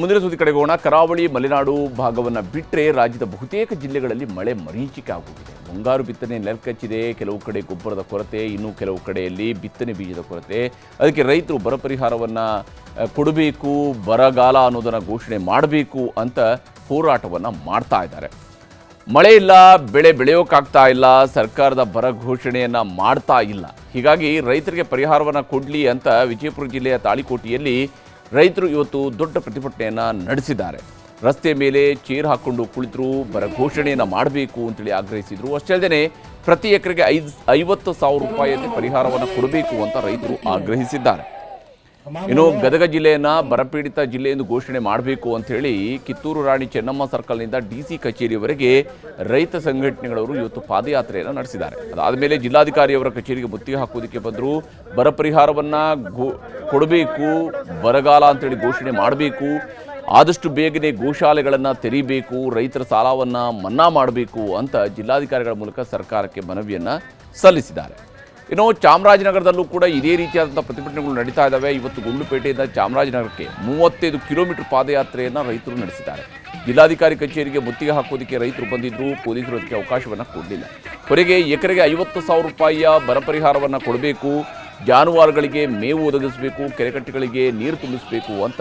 ಮುಂದಿನ ಸುದ್ದಿ ಕಡೆಗೆ ಹೋಗೋಣ. ಕರಾವಳಿ ಮಲೆನಾಡು ಭಾಗವನ್ನು ಬಿಟ್ಟರೆ ರಾಜ್ಯದ ಬಹುತೇಕ ಜಿಲ್ಲೆಗಳಲ್ಲಿ ಮಳೆ ಮರೀಚಿಕೆ ಆಗೋಗಿದೆ. ಮುಂಗಾರು ಬಿತ್ತನೆ ನೆಲಕಚ್ಚಿದೆ. ಕೆಲವು ಕಡೆ ಗೊಬ್ಬರದ ಕೊರತೆ, ಇನ್ನೂ ಕೆಲವು ಕಡೆಯಲ್ಲಿ ಬಿತ್ತನೆ ಬೀಜದ ಕೊರತೆ. ಅದಕ್ಕೆ ರೈತರು ಬರ ಪರಿಹಾರವನ್ನು ಕೊಡಬೇಕು, ಬರಗಾಲ ಅನ್ನೋದನ್ನು ಘೋಷಣೆ ಮಾಡಬೇಕು ಅಂತ ಹೋರಾಟವನ್ನು ಮಾಡ್ತಾ ಇದ್ದಾರೆ. ಮಳೆ ಇಲ್ಲ, ಬೆಳೆ ಬೆಳೆಯೋಕ್ಕಾಗ್ತಾ ಇಲ್ಲ, ಸರ್ಕಾರದ ಬರ ಘೋಷಣೆಯನ್ನು ಮಾಡ್ತಾ ಇಲ್ಲ. ಹೀಗಾಗಿ ರೈತರಿಗೆ ಪರಿಹಾರವನ್ನು ಕೊಡಲಿ ಅಂತ ವಿಜಯಪುರ ಜಿಲ್ಲೆಯ ತಾಳಿಕೋಟೆಯಲ್ಲಿ ರೈತರು ಇವತ್ತು ದೊಡ್ಡ ಪ್ರತಿಭಟನೆಯನ್ನು ನಡೆಸಿದ್ದಾರೆ. ರಸ್ತೆ ಮೇಲೆ ಚೇರ್ ಹಾಕ್ಕೊಂಡು ಕುಳಿತರು, ಬರ ಘೋಷಣೆಯನ್ನು ಮಾಡಬೇಕು ಅಂತೇಳಿ ಆಗ್ರಹಿಸಿದರು. ಅಷ್ಟೇ ಅಲ್ಲದೆ ಪ್ರತಿ ಎಕರೆಗೆ 50,000 ರೂಪಾಯಿಯಂತೆ ಪರಿಹಾರವನ್ನು ಕೊಡಬೇಕು ಅಂತ ರೈತರು ಆಗ್ರಹಿಸಿದ್ದಾರೆ. ಇನ್ನು ಗದಗ ಜಿಲ್ಲೆಯನ್ನು ಬರಪೀಡಿತ ಜಿಲ್ಲೆ ಎಂದು ಘೋಷಣೆ ಮಾಡಬೇಕು ಅಂಥೇಳಿ ಕಿತ್ತೂರು ರಾಣಿ ಚೆನ್ನಮ್ಮ ಸರ್ಕಲ್ನಿಂದ DC ಕಚೇರಿಯವರೆಗೆ ರೈತ ಸಂಘಟನೆಗಳವರು ಇವತ್ತು ಪಾದಯಾತ್ರೆಯನ್ನು ನಡೆಸಿದ್ದಾರೆ. ಅದಾದ ಮೇಲೆ ಜಿಲ್ಲಾಧಿಕಾರಿಯವರ ಕಚೇರಿಗೆ ಮುತ್ತಿಗೆ ಹಾಕೋದಕ್ಕೆ ಬಂದರು. ಬರ ಪರಿಹಾರವನ್ನು ಕೊಡಬೇಕು, ಬರಗಾಲ ಅಂತೇಳಿ ಘೋಷಣೆ ಮಾಡಬೇಕು, ಆದಷ್ಟು ಬೇಗನೆ ಗೋಶಾಲೆಗಳನ್ನು ತೆರೀಬೇಕು, ರೈತರ ಸಾಲವನ್ನು ಮನ್ನಾ ಮಾಡಬೇಕು ಅಂತ ಜಿಲ್ಲಾಧಿಕಾರಿಗಳ ಮೂಲಕ ಸರ್ಕಾರಕ್ಕೆ ಮನವಿಯನ್ನು ಸಲ್ಲಿಸಿದ್ದಾರೆ. ಇನ್ನು ಚಾಮರಾಜನಗರದಲ್ಲೂ ಕೂಡ ಇದೇ ರೀತಿಯಾದಂಥ ಪ್ರತಿಭಟನೆಗಳು ನಡೀತಾ ಇದ್ದಾವೆ. ಇವತ್ತು ಗುಂಡ್ಲುಪೇಟೆಯಿಂದ ಚಾಮರಾಜನಗರಕ್ಕೆ 35 ಕಿಲೋಮೀಟರ್ ಪಾದಯಾತ್ರೆಯನ್ನು ರೈತರು ನಡೆಸಿದ್ದಾರೆ. ಜಿಲ್ಲಾಧಿಕಾರಿ ಕಚೇರಿಗೆ ಮುತ್ತಿಗೆ ಹಾಕೋದಕ್ಕೆ ರೈತರು ಬಂದಿದ್ದರು. ಪೊಲೀಸರು ಅದಕ್ಕೆ ಅವಕಾಶವನ್ನು ಕೊಡಲಿಲ್ಲ. ಕೊನೆಗೆ ಎಕರೆಗೆ 50,000 ರೂಪಾಯಿಯ ಬರ ಪರಿಹಾರವನ್ನು ಕೊಡಬೇಕು, ಜಾನುವಾರುಗಳಿಗೆ ಮೇವು ಒದಗಿಸಬೇಕು, ಕೆರೆಕಟ್ಟೆಗಳಿಗೆ ನೀರು ತುಂಬಿಸಬೇಕು ಅಂತ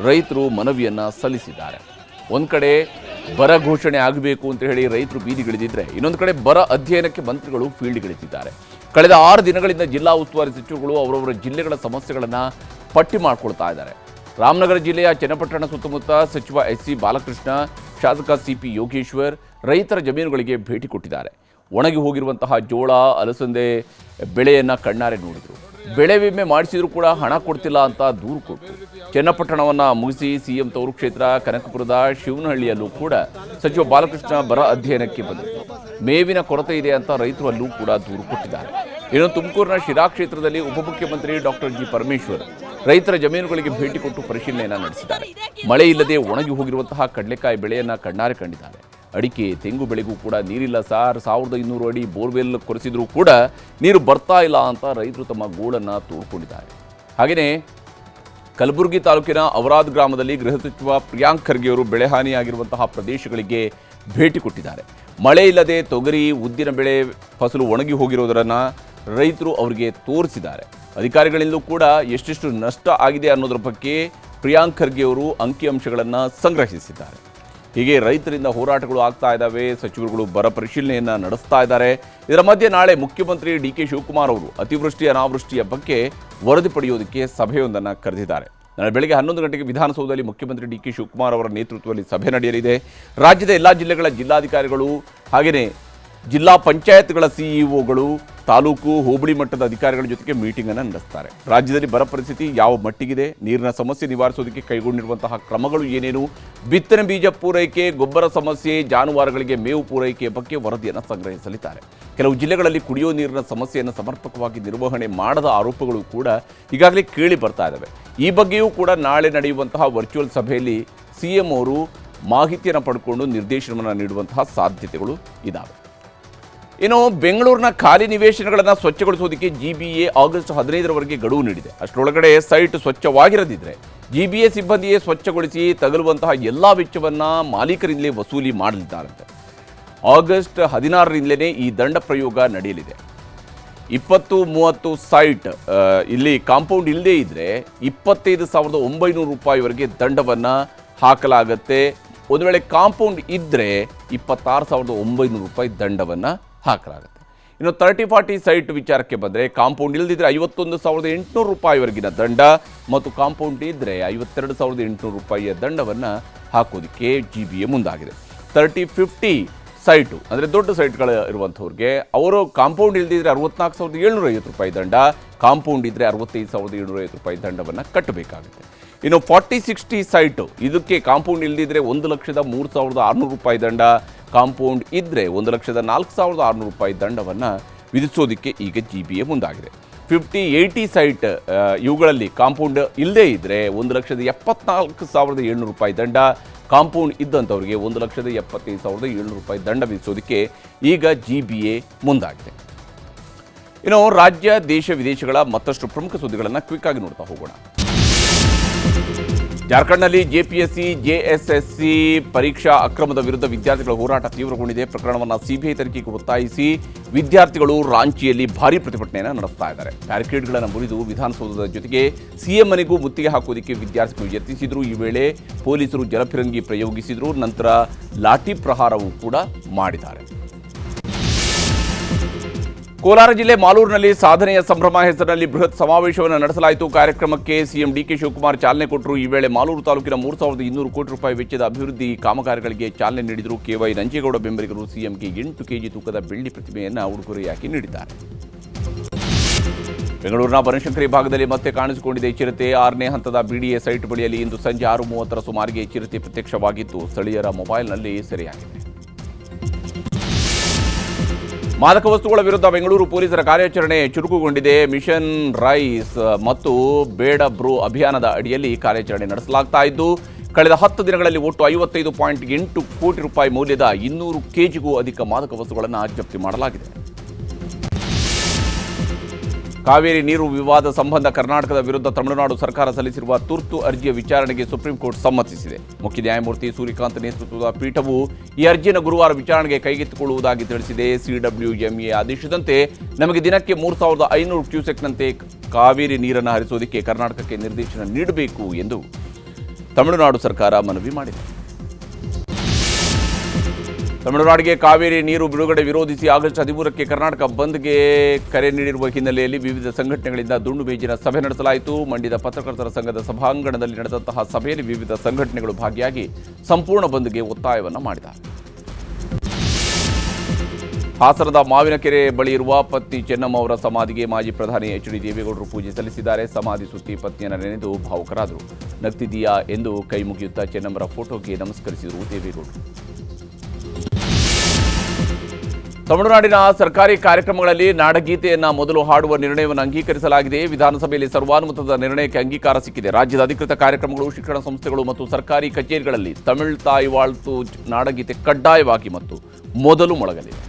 ರೈತರು ಮನವಿಯನ್ನು ಸಲ್ಲಿಸಿದ್ದಾರೆ. ಒಂದು ಕಡೆ ಬರ ಘೋಷಣೆ ಆಗಬೇಕು ಅಂತ ಹೇಳಿ ರೈತರು ಬೀದಿಗಿಳಿದಿದ್ರೆ, ಇನ್ನೊಂದು ಕಡೆ ಬರ ಅಧ್ಯಯನಕ್ಕೆ ಮಂತ್ರಿಗಳು ಫೀಲ್ಡ್ಗಿಳಿದಿದ್ದಾರೆ. ಕಳೆದ 6 ದಿನಗಳಿಂದ ಜಿಲ್ಲಾ ಉಸ್ತುವಾರಿ ಸಚಿವರುಗಳು ಅವರವರ ಜಿಲ್ಲೆಗಳ ಸಮಸ್ಯೆಗಳನ್ನು ಪಟ್ಟಿ ಮಾಡಿಕೊಳ್ತಾ ಇದ್ದಾರೆ. ರಾಮನಗರ ಜಿಲ್ಲೆಯ ಚನ್ನಪಟ್ಟಣ ಸುತ್ತಮುತ್ತ ಸಚಿವ SC ಬಾಲಕೃಷ್ಣ, ಶಾಸಕ CP ಯೋಗೇಶ್ವರ್ ರೈತರ ಜಮೀನುಗಳಿಗೆ ಭೇಟಿ ಕೊಟ್ಟಿದ್ದಾರೆ. ಒಣಗಿ ಹೋಗಿರುವಂತಹ ಜೋಳ, ಅಲಸಂದೆ ಬೆಳೆಯನ್ನು ಕಣ್ಣಾರೆ ನೋಡಿದರು. ಬೆಳೆ ವಿಮೆ ಮಾಡಿಸಿದ್ರು ಕೂಡ ಹಣ ಕೊಡ್ತಿಲ್ಲ ಅಂತ ದೂರು ಕೊಟ್ಟರು. ಚನ್ನಪಟ್ಟಣವನ್ನು ಮುಗಿಸಿ CM ತವರು ಕ್ಷೇತ್ರ ಕನಕಪುರದ ಶಿವನಹಳ್ಳಿಯಲ್ಲೂ ಕೂಡ ಸಚಿವ ಬಾಲಕೃಷ್ಣ ಬರ ಅಧ್ಯಯನಕ್ಕೆ ಬಂದರು. ಮೇವಿನ ಕೊರತೆ ಇದೆ ಅಂತ ರೈತರು ಅಲ್ಲೂ ಕೂಡ ದೂರು ಕೊಟ್ಟಿದ್ದಾರೆ. ಇನ್ನು ತುಮಕೂರಿನ ಶಿರಾ ಕ್ಷೇತ್ರದಲ್ಲಿ ಉಪಮುಖ್ಯಮಂತ್ರಿ ಡಾಕ್ಟರ್ G. ಪರಮೇಶ್ವರ್ ರೈತರ ಜಮೀನುಗಳಿಗೆ ಭೇಟಿ ಕೊಟ್ಟು ಪರಿಶೀಲನೆಯನ್ನು ನಡೆಸಿದ್ದಾರೆ. ಮಳೆ ಇಲ್ಲದೆ ಒಣಗಿ ಹೋಗಿರುವಂತಹ ಕಡಲೆಕಾಯಿ ಬೆಳೆಯನ್ನು ಕಣ್ಣಾರೆ ಕಂಡಿದ್ದಾರೆ. ಅಡಿಕೆ, ತೆಂಗು ಬೆಳೆಗೂ ಕೂಡ ನೀರಿಲ್ಲ ಸರ್, 1200 ಅಡಿ ಬೋರ್ವೆಲ್ ಕೊರೆಸಿದ್ರೂ ಕೂಡ ನೀರು ಬರ್ತಾ ಇಲ್ಲ ಅಂತ ರೈತರು ತಮ್ಮ ಗೋಳನ್ನು ತೋಡ್ಕೊಂಡಿದ್ದಾರೆ. ಹಾಗೆಯೇ ಕಲಬುರಗಿ ತಾಲೂಕಿನ ಅವರಾದ್ ಗ್ರಾಮದಲ್ಲಿ ಗೃಹ ಸಚಿವ ಪ್ರಿಯಾಂಕ್ ಖರ್ಗೆ ಅವರು ಬೆಳೆ ಹಾನಿಯಾಗಿರುವಂತಹ ಪ್ರದೇಶಗಳಿಗೆ ಭೇಟಿ ಕೊಟ್ಟಿದ್ದಾರೆ. ಮಳೆ ಇಲ್ಲದೆ ತೊಗರಿ, ಉದ್ದಿನ ಬೆಳೆ ಫಸಲು ಒಣಗಿ ಹೋಗಿರೋದನ್ನು ರೈತರು ಅವರಿಗೆ ತೋರಿಸಿದ್ದಾರೆ. ಅಧಿಕಾರಿಗಳಿಂದಲೂ ಕೂಡ ಎಷ್ಟೆಷ್ಟು ನಷ್ಟ ಆಗಿದೆ ಅನ್ನೋದ್ರ ಬಗ್ಗೆ ಪ್ರಿಯಾಂಕ್ ಖರ್ಗೆ ಅವರು ಅಂಕಿಅಂಶಗಳನ್ನು ಸಂಗ್ರಹಿಸಿದ್ದಾರೆ. ಹೀಗೆ ರೈತರಿಂದ ಹೋರಾಟಗಳು ಆಗ್ತಾ ಇದ್ದಾವೆ. ಸಚಿವರುಗಳು ಬರ ಪರಿಶೀಲನೆಯನ್ನು ನಡೆಸ್ತಾ ಇದ್ದಾರೆ. ಇದರ ಮಧ್ಯೆ ನಾಳೆ ಮುಖ್ಯಮಂತ್ರಿ DK ಶಿವಕುಮಾರ್ ಅವರು ಅತಿವೃಷ್ಟಿ ಅನಾವೃಷ್ಟಿಯ ಬಗ್ಗೆ ವರದಿ ಪಡೆಯೋದಕ್ಕೆ ಸಭೆಯೊಂದನ್ನು ಕರೆದಿದ್ದಾರೆ. ನಾಳೆ ಬೆಳಗ್ಗೆ 11 ಗಂಟೆಗೆ ವಿಧಾನಸೌಧದಲ್ಲಿ ಮುಖ್ಯಮಂತ್ರಿ DK ಶಿವಕುಮಾರ್ ಅವರ ನೇತೃತ್ವದಲ್ಲಿ ಸಭೆ ನಡೆಯಲಿದೆ. ರಾಜ್ಯದ ಎಲ್ಲ ಜಿಲ್ಲೆಗಳ ಜಿಲ್ಲಾಧಿಕಾರಿಗಳು ಹಾಗೆಯೇ ಜಿಲ್ಲಾ ಪಂಚಾಯತ್ಗಳ CEOಗಳು, ತಾಲೂಕು ಹೋಬಳಿ ಮಟ್ಟದ ಅಧಿಕಾರಿಗಳ ಜೊತೆಗೆ ಮೀಟಿಂಗನ್ನು ನಡೆಸ್ತಾರೆ. ರಾಜ್ಯದಲ್ಲಿ ಬರ ಪರಿಸ್ಥಿತಿ ಯಾವ ಮಟ್ಟಿಗಿದೆ, ನೀರಿನ ಸಮಸ್ಯೆ ನಿವಾರಿಸೋದಕ್ಕೆ ಕೈಗೊಂಡಿರುವಂತಹ ಕ್ರಮಗಳು ಏನೇನು, ಬಿತ್ತನೆ ಬೀಜ ಪೂರೈಕೆ, ಗೊಬ್ಬರ ಸಮಸ್ಯೆ, ಜಾನುವಾರುಗಳಿಗೆ ಮೇವು ಪೂರೈಕೆಯ ಬಗ್ಗೆ ವರದಿಯನ್ನು ಸಂಗ್ರಹಿಸಲಿದ್ದಾರೆ. ಕೆಲವು ಜಿಲ್ಲೆಗಳಲ್ಲಿ ಕುಡಿಯೋ ನೀರಿನ ಸಮಸ್ಯೆಯನ್ನು ಸಮರ್ಪಕವಾಗಿ ನಿರ್ವಹಣೆ ಮಾಡದ ಆರೋಪಗಳು ಕೂಡ ಈಗಾಗಲೇ ಕೇಳಿ ಬರ್ತಾ ಇದ್ದಾವೆ. ಈ ಬಗ್ಗೆಯೂ ಕೂಡ ನಾಳೆ ನಡೆಯುವಂತಹ ವರ್ಚುವಲ್ ಸಭೆಯಲ್ಲಿ CM ಅವರು ಮಾಹಿತಿಯನ್ನು ಪಡ್ಕೊಂಡು ನಿರ್ದೇಶನವನ್ನು ನೀಡುವಂತಹ ಸಾಧ್ಯತೆಗಳು ಇದ್ದಾವೆ. ಇನ್ನು ಬೆಂಗಳೂರಿನ ಖಾಲಿ ನಿವೇಶನಗಳನ್ನು ಸ್ವಚ್ಛಗೊಳಿಸೋದಕ್ಕೆ GBA ಆಗಸ್ಟ್ 15ರವರೆಗೆ ಗಡುವು ನೀಡಿದೆ. ಅಷ್ಟರೊಳಗಡೆ ಸೈಟ್ ಸ್ವಚ್ಛವಾಗಿರದಿದ್ದರೆ GBA ಸಿಬ್ಬಂದಿಯೇ ಸ್ವಚ್ಛಗೊಳಿಸಿ ತಗಲುವಂತಹ ಎಲ್ಲ ವೆಚ್ಚವನ್ನು ಮಾಲೀಕರಿಂದಲೇ ವಸೂಲಿ ಮಾಡಲಿದ್ದಾರಂತೆ. ಆಗಸ್ಟ್ 16ರಿಂದಲೇ ಈ ದಂಡ ಪ್ರಯೋಗ ನಡೆಯಲಿದೆ. 20-30 ಸೈಟ್ ಇಲ್ಲಿ ಕಾಂಪೌಂಡ್ ಇಲ್ಲದೇ ಇದ್ದರೆ 25,900 ರೂಪಾಯಿವರೆಗೆ ದಂಡವನ್ನು ಹಾಕಲಾಗುತ್ತೆ. ಒಂದು ವೇಳೆ ಕಾಂಪೌಂಡ್ ಇದ್ದರೆ 26,900 ರೂಪಾಯಿ ದಂಡವನ್ನು ಹಾಕಲಾಗುತ್ತೆ. ಇನ್ನು 30-40 ಸೈಟ್ ವಿಚಾರಕ್ಕೆ ಬಂದರೆ ಕಾಂಪೌಂಡ್ ಇಲ್ಲದಿದ್ದರೆ 51,800 ರೂಪಾಯಿವರೆಗಿನ ದಂಡ ಮತ್ತು ಕಾಂಪೌಂಡ್ ಇದ್ದರೆ 52,800 ರೂಪಾಯಿಯ ದಂಡವನ್ನು ಹಾಕೋದಕ್ಕೆ GBA ಮುಂದಾಗಿದೆ. 30-50 ಸೈಟು ಅಂದರೆ ದೊಡ್ಡ ಸೈಟ್ಗಳು ಇರುವಂಥವ್ರಿಗೆ ಅವರು ಕಾಂಪೌಂಡ್ ಇಲ್ಲದಿದ್ದರೆ 64,750 ರೂಪಾಯಿ ದಂಡ, ಕಾಂಪೌಂಡ್ ಇದ್ದರೆ 65,750 ರೂಪಾಯಿ ದಂಡವನ್ನು ಕಟ್ಟಬೇಕಾಗುತ್ತೆ. ಇನ್ನು 40-60 ಸೈಟು ಇದಕ್ಕೆ ಕಾಂಪೌಂಡ್ ಇಲ್ಲದಿದ್ದರೆ 1,03,600 ರೂಪಾಯಿ ದಂಡ, ಕಾಂಪೌಂಡ್ ಇದ್ದರೆ 1,04,600 ರೂಪಾಯಿ ದಂಡವನ್ನು ವಿಧಿಸೋದಕ್ಕೆ ಈಗ GBA ಮುಂದಾಗಿದೆ. 50-80 ಸೈಟ್ ಇವುಗಳಲ್ಲಿ ಕಾಂಪೌಂಡ್ ಇಲ್ಲದೇ ಇದ್ದರೆ 1,74,700 ರೂಪಾಯಿ ದಂಡ, ಕಾಂಪೌಂಡ್ ಇದ್ದಂಥವರಿಗೆ 1,75,700 ರೂಪಾಯಿ ದಂಡ ವಿಧಿಸೋದಕ್ಕೆ ಈಗ GBA ಮುಂದಾಗಿದೆ. ಇನ್ನು ರಾಜ್ಯ, ದೇಶ, ವಿದೇಶಗಳ ಮತ್ತಷ್ಟು ಪ್ರಮುಖ ಸುದ್ದಿಗಳನ್ನು ಕ್ವಿಕ್ ಆಗಿ ನೋಡ್ತಾ ಹೋಗೋಣ. ಜಾರ್ಖಂಡ್ನಲ್ಲಿ ಜೆಪಿಎಸ್ಸಿ ಜೆಎಸ್ಎಸ್ಸಿ ಪರೀಕ್ಷಾ ಅಕ್ರಮದ ವಿರುದ್ಧ ವಿದ್ಯಾರ್ಥಿಗಳ ಹೋರಾಟ ತೀವ್ರಗೊಂಡಿದೆ. ಪ್ರಕರಣವನ್ನು ಸಿಬಿಐ ತನಿಖೆಗೆ ಒತ್ತಾಯಿಸಿ ವಿದ್ಯಾರ್ಥಿಗಳು ರಾಂಚಿಯಲ್ಲಿ ಭಾರೀ ಪ್ರತಿಭಟನೆಯನ್ನು ನಡೆಸ್ತಾ ಇದ್ದಾರೆ. ಬ್ಯಾರಿಕೇಡ್ಗಳನ್ನು ಮುರಿದು ವಿಧಾನಸೌಧದ ಜೊತೆಗೆ ಸಿಎಂ ಮನೆಗೂ ಮುತ್ತಿಗೆ ಹಾಕುವುದಕ್ಕೆ ವಿದ್ಯಾರ್ಥಿಗಳು ಯತ್ನಿಸಿದರು. ಈ ವೇಳೆ ಪೊಲೀಸರು ಜಲಫಿರಂಗಿ ಪ್ರಯೋಗಿಸಿದರು. ನಂತರ ಲಾಠಿ ಪ್ರಹಾರವೂ ಕೂಡ ಮಾಡಿದ್ದಾರೆ. ಕೋಲಾರ ಜಿಲ್ಲೆ ಮಾಲೂರಿನಲ್ಲಿ ಸಾಧನೆಯ ಸಂಭ್ರಮ ಹೆಸರಿನಲ್ಲಿ ಬೃಹತ್ ಸಮಾವೇಶವನ್ನು ನಡೆಸಲಾಯಿತು. ಕಾರ್ಯಕ್ರಮಕ್ಕೆ ಸಿಎಂ ಡಿಕೆ ಶಿವಕುಮಾರ್ ಚಾಲನೆ ಕೊಟ್ಟರು. ಈ ವೇಳೆ ಮಾಲೂರು ತಾಲೂಕಿನ 3,200 ಕೋಟಿ ರೂಪಾಯಿ ವೆಚ್ಚದ ಅಭಿವೃದ್ಧಿ ಕಾಮಗಾರಿಗಳಿಗೆ ಚಾಲನೆ ನೀಡಿದರು. ಕೆವೈ ನಂಜೇಗೌಡ ಬೆಂಬಲಿಗರು ಸಿಎಂಗೆ 8 ಕೆಜಿ ತೂಕದ ಬೆಳ್ಳಿ ಪ್ರತಿಮೆಯನ್ನು ಉಡುಗೊರೆಯಾಗಿ ನೀಡಿದ್ದಾರೆ. ಬೆಂಗಳೂರಿನ ಬನಶಂಕರಿ ಭಾಗದಲ್ಲಿ ಮತ್ತೆ ಕಾಣಿಸಿಕೊಂಡಿದೆ ಚಿರತೆ. 6ನೇ ಹಂತದ ಬಿಡಿಎ ಸೈಟ್ ಬಳಿಯಲ್ಲಿ ಇಂದು ಸಂಜೆ 6:30 ಸುಮಾರಿಗೆ ಚಿರತೆ ಪ್ರತ್ಯಕ್ಷವಾಗಿತ್ತು. ಸ್ಥಳೀಯರ ಮೊಬೈಲ್ನಲ್ಲಿ ಸೆರೆಯಾಗಿದೆ. ಮಾದಕ ವಸ್ತುಗಳ ವಿರುದ್ಧ ಬೆಂಗಳೂರು ಪೊಲೀಸರ ಕಾರ್ಯಾಚರಣೆ ಚುರುಕುಗೊಂಡಿದೆ. ಮಿಷನ್ ರೈಸ್ ಮತ್ತು ಬೇಡ ಬ್ರೋ ಅಭಿಯಾನದ ಅಡಿಯಲ್ಲಿ ಕಾರ್ಯಾಚರಣೆ ನಡೆಸಲಾಗ್ತಾ ಇದ್ದು, ಕಳೆದ 10 ದಿನಗಳಲ್ಲಿ ಒಟ್ಟು 55.8 ಕೋಟಿ ರೂಪಾಯಿ ಮೌಲ್ಯದ 200 ಕೆಜಿಗೂ ಅಧಿಕ ಮಾದಕ ವಸ್ತುಗಳನ್ನು ಜಪ್ತಿ ಮಾಡಲಾಗಿದೆ. ಕಾವೇರಿ ನೀರು ವಿವಾದ ಸಂಬಂಧ ಕರ್ನಾಟಕದ ವಿರುದ್ಧ ತಮಿಳುನಾಡು ಸರ್ಕಾರ ಸಲ್ಲಿಸಿರುವ ತುರ್ತು ಅರ್ಜಿಯ ವಿಚಾರಣೆಗೆ ಸುಪ್ರೀಂ ಕೋರ್ಟ್ ಸಮ್ಮತಿಸಿದೆ. ಮುಖ್ಯ ನ್ಯಾಯಮೂರ್ತಿ ಸೂರ್ಯಕಾಂತ್ ನೇತೃತ್ವದ ಪೀಠವು ಈ ಅರ್ಜಿಯನ್ನು ಗುರುವಾರ ವಿಚಾರಣೆಗೆ ಕೈಗೆತ್ತಿಕೊಳ್ಳುವುದಾಗಿ ತಿಳಿಸಿದೆ. ಸಿಡಬ್ಲ್ಯೂಎಂಎ ಆದೇಶದಂತೆ ನಮಗೆ ದಿನಕ್ಕೆ 3,500 ಕ್ಯೂಸೆಕ್ನಂತೆ ಕಾವೇರಿ ನೀರನ್ನು ಹರಿಸುವುದಕ್ಕೆ ಕರ್ನಾಟಕಕ್ಕೆ ನಿರ್ದೇಶನ ನೀಡಬೇಕು ಎಂದು ತಮಿಳುನಾಡು ಸರ್ಕಾರ ಮನವಿ ಮಾಡಿದೆ. ತಮಿಳುನಾಡಿಗೆ ಕಾವೇರಿ ನೀರು ಬಿಡುಗಡೆ ವಿರೋಧಿಸಿ ಆಗಸ್ಟ್ 13ಕ್ಕೆ ಕರ್ನಾಟಕ ಬಂದ್ಗೆ ಕರೆ ನೀಡಿರುವ ಹಿನ್ನೆಲೆಯಲ್ಲಿ ವಿವಿಧ ಸಂಘಟನೆಗಳಿಂದ ದುಂಡು ಮೇಜಿನ ಸಭೆ ನಡೆಸಲಾಯಿತು. ಮಂಡ್ಯದ ಪತ್ರಕರ್ತರ ಸಂಘದ ಸಭಾಂಗಣದಲ್ಲಿ ನಡೆದಂತಹ ಸಭೆಯಲ್ಲಿ ವಿವಿಧ ಸಂಘಟನೆಗಳು ಭಾಗಿಯಾಗಿ ಸಂಪೂರ್ಣ ಬಂದ್ಗೆ ಒತ್ತಾಯವನ್ನು ಮಾಡಿದ್ದಾರೆ. ಹಾಸನದ ಮಾವಿನಕೆರೆ ಬಳಿ ಇರುವ ಪತ್ನಿ ಚೆನ್ನಮ್ಮ ಅವರ ಸಮಾಧಿಗೆ ಮಾಜಿ ಪ್ರಧಾನಿ ಎಚ್.ಡಿ. ದೇವೇಗೌಡರು ಪೂಜೆ ಸಲ್ಲಿಸಿದ್ದಾರೆ. ಸಮಾಧಿ ಸುತ್ತಿ ಪತ್ನಿಯನ್ನು ನೆನೆದು ಭಾವುಕರಾದರು. ನಗ್ತಿದೀಯಾ ಎಂದು ಕೈ ಮುಗಿಯುತ್ತಾ ಚೆನ್ನಮ್ಮರ ಫೋಟೋಗೆ ನಮಸ್ಕರಿಸಿದರು ದೇವೇಗೌಡರು. ತಮಿಳುನಾಡಿನ ಸರ್ಕಾರಿ ಕಾರ್ಯಕ್ರಮಗಳಲ್ಲಿ ನಾಡಗೀತೆಯನ್ನು ಮೊದಲು ಹಾಡುವ ನಿರ್ಣಯವನ್ನು ಅಂಗೀಕರಿಸಲಾಗಿದೆ. ವಿಧಾನಸಭೆಯಲ್ಲಿ ಸರ್ವಾನುಮತದ ನಿರ್ಣಯಕ್ಕೆ ಅಂಗೀಕಾರ ಸಿಕ್ಕಿದೆ. ರಾಜ್ಯದ ಅಧಿಕೃತ ಕಾರ್ಯಕ್ರಮಗಳು, ಶಿಕ್ಷಣ ಸಂಸ್ಥೆಗಳು ಮತ್ತು ಸರ್ಕಾರಿ ಕಚೇರಿಗಳಲ್ಲಿ ತಮಿಳ್ ತಾಯಿ ವಾಳ್ತು ನಾಡಗೀತೆ ಕಡ್ಡಾಯವಾಗಿ ಮತ್ತು ಮೊದಲು ಮೊಳಗಲಿದೆ.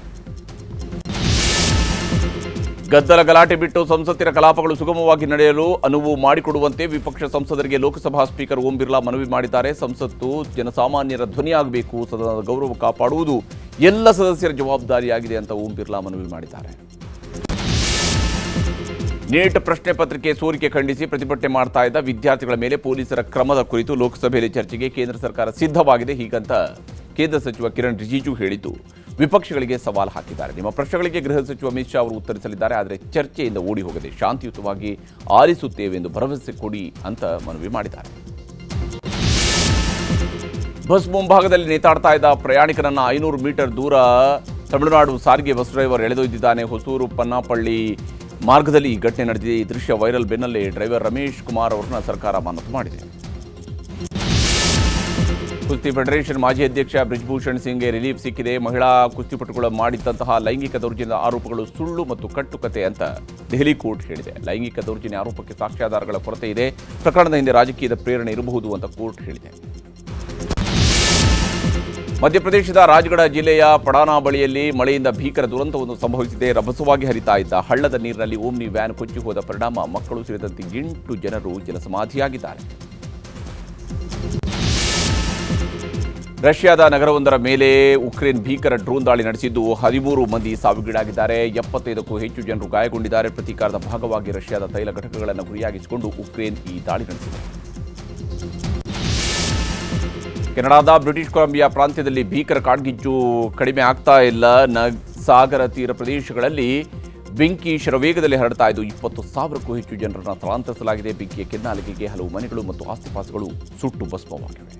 ಗದ್ದಲ ಗಲಾಟೆ ಬಿಟ್ಟು ಸಂಸತ್ತಿನ ಕಲಾಪಗಳು ಸುಗಮವಾಗಿ ನಡೆಯಲು ಅನುವು ಮಾಡಿಕೊಡುವಂತೆ ವಿಪಕ್ಷ ಸಂಸದರಿಗೆ ಲೋಕಸಭಾ ಸ್ಪೀಕರ್ ಓಂ ಬಿರ್ಲಾ ಮನವಿ ಮಾಡಿದ್ದಾರೆ. ಸಂಸತ್ತು ಜನಸಾಮಾನ್ಯರ ಧ್ವನಿಯಾಗಬೇಕು, ಸದನದ ಗೌರವ ಕಾಪಾಡುವುದು ಎಲ್ಲ ಸದಸ್ಯರ ಜವಾಬ್ದಾರಿಯಾಗಿದೆ ಅಂತ ಓಂ ಬಿರ್ಲಾ ಮನವಿ ಮಾಡಿದ್ದಾರೆ. ನೀಟ್ ಪ್ರಶ್ನೆ ಪತ್ರಿಕೆ ಸೋರಿಕೆ ಖಂಡಿಸಿ ಪ್ರತಿಭಟನೆ ಮಾಡ್ತಾ ಇದ್ದ ವಿದ್ಯಾರ್ಥಿಗಳ ಮೇಲೆ ಪೊಲೀಸರ ಕ್ರಮದ ಕುರಿತು ಲೋಕಸಭೆಯಲ್ಲಿ ಚರ್ಚೆಗೆ ಕೇಂದ್ರ ಸರ್ಕಾರ ಸಿದ್ಧವಾಗಿದೆ. ಹೀಗಂತ ಕೇಂದ್ರ ಸಚಿವ ಕಿರಣ್ ರಿಜಿಜು ಹೇಳಿದ್ದು ವಿಪಕ್ಷಗಳಿಗೆ ಸವಾಲು ಹಾಕಿದ್ದಾರೆ. ನಿಮ್ಮ ಪ್ರಶ್ನೆಗಳಿಗೆ ಗೃಹ ಸಚಿವ ಅಮಿತ್ ಶಾ ಅವರು ಉತ್ತರಿಸಲಿದ್ದಾರೆ. ಆದರೆ ಚರ್ಚೆಯಿಂದ ಓಡಿ ಹೋಗದೆ ಶಾಂತಿಯುತವಾಗಿ ಆಲಿಸುತ್ತೇವೆ ಎಂದು ಭರವಸೆ ಕೊಡಿ ಅಂತ ಮನವಿ ಮಾಡಿದ್ದಾರೆ. ಬಸ್ ಮುಂಭಾಗದಲ್ಲಿ ನೇತಾಡ್ತಾ ಇದ್ದ ಪ್ರಯಾಣಿಕರನ್ನು 500 ಮೀಟರ್ ದೂರ ತಮಿಳುನಾಡು ಸಾರಿಗೆ ಬಸ್ ಡ್ರೈವರ್ ಎಳೆದೊಯ್ದಿದ್ದಾನೆ. ಹೊಸೂರು ಪನ್ನಾಪಳ್ಳಿ ಮಾರ್ಗದಲ್ಲಿ ಈ ಘಟನೆ ನಡೆದಿದೆ. ಈ ದೃಶ್ಯ ವೈರಲ್ ಬೆನ್ನಲ್ಲೇ ಡ್ರೈವರ್ ರಮೇಶ್ ಕುಮಾರ್ ಅವರನ್ನ ಸರ್ಕಾರ ಅಮಾನತು ಮಾಡಿದೆ. ಕುಸ್ತಿ ಫೆಡರೇಷನ್ ಮಾಜಿ ಅಧ್ಯಕ್ಷ ಬ್ರಿಜ್ಭೂಷಣ್ ಸಿಂಗ್ಗೆ ರಿಲೀಫ್ ಸಿಕ್ಕಿದೆ. ಮಹಿಳಾ ಕುಸ್ತಿಪಟುಗಳು ಮಾಡಿದ್ದಂತಹ ಲೈಂಗಿಕ ದೌರ್ಜನ್ಯದ ಆರೋಪಗಳು ಸುಳ್ಳು ಮತ್ತು ಕಟ್ಟುಕತೆ ಅಂತ ದೆಹಲಿ ಕೋರ್ಟ್ ಹೇಳಿದೆ. ಲೈಂಗಿಕ ದೌರ್ಜನ್ಯ ಆರೋಪಕ್ಕೆ ಸಾಕ್ಷ್ಯಾಧಾರಗಳ ಕೊರತೆ ಇದೆ. ಪ್ರಕರಣದ ಹಿಂದೆ ರಾಜಕೀಯದ ಪ್ರೇರಣೆ ಇರಬಹುದು ಅಂತ ಕೋರ್ಟ್ ಹೇಳಿದೆ. ಮಧ್ಯಪ್ರದೇಶದ ರಾಜ್ಗಢ ಜಿಲ್ಲೆಯ ಪಡಾನಾ ಬಳಿಯಲ್ಲಿ ಮಳೆಯಿಂದ ಭೀಕರ ದುರಂತವೊಂದು ಸಂಭವಿಸಿದೆ. ರಭಸವಾಗಿ ಹರಿತಾ ಇದ್ದ ಹಳ್ಳದ ನೀರಿನಲ್ಲಿ ಓಮ್ನಿ ವ್ಯಾನ್ ಕೊಚ್ಚಿ ಹೋದ ಪರಿಣಾಮ ಮಕ್ಕಳು ಸೇರಿದಂತೆ 8 ಜನರು ಜಲಸಮಾಧಿಯಾಗಿದ್ದಾರೆ. ರಷ್ಯಾದ ನಗರವೊಂದರ ಮೇಲೆ ಉಕ್ರೇನ್ ಭೀಕರ ಡ್ರೋನ್ ದಾಳಿ ನಡೆಸಿದ್ದು 13 ಮಂದಿ ಸಾವಿಗೀಡಾಗಿದ್ದಾರೆ. 75ಕ್ಕೂ ಹೆಚ್ಚು ಜನರು ಗಾಯಗೊಂಡಿದ್ದಾರೆ. ಪ್ರತೀಕಾರದ ಭಾಗವಾಗಿ ರಷ್ಯಾದ ತೈಲ ಘಟಕಗಳನ್ನು ಗುರಿಯಾಗಿಸಿಕೊಂಡು ಉಕ್ರೇನ್ ಈ ದಾಳಿ ನಡೆಸಿದೆ. ಕೆನಡಾದ ಬ್ರಿಟಿಷ್ ಕೊಲಂಬಿಯಾ ಪ್ರಾಂತ್ಯದಲ್ಲಿ ಭೀಕರ ಕಾಡ್ಗಿಚ್ಚು ಕಡಿಮೆ ಆಗ್ತಾ ಇಲ್ಲ. ಸಾಗರ ತೀರ ಪ್ರದೇಶಗಳಲ್ಲಿ ಬೆಂಕಿ ಶರವೇಗದಲ್ಲಿ ಹರಡ್ತಾ ಇದ್ದು 20,000ಕ್ಕೂ ಹೆಚ್ಚು ಜನರನ್ನು ಸ್ಥಳಾಂತರಿಸಲಾಗಿದೆ. ಬೆಂಕಿಯ ಕೆನ್ನಾಲಿಗೆಗೆ ಹಲವು ಮನೆಗಳು ಮತ್ತು ಆಸ್ತಿಪಾಸ್ತಿಗಳು ಸುಟ್ಟು ಭಸ್ಮವಾಗಿವೆ.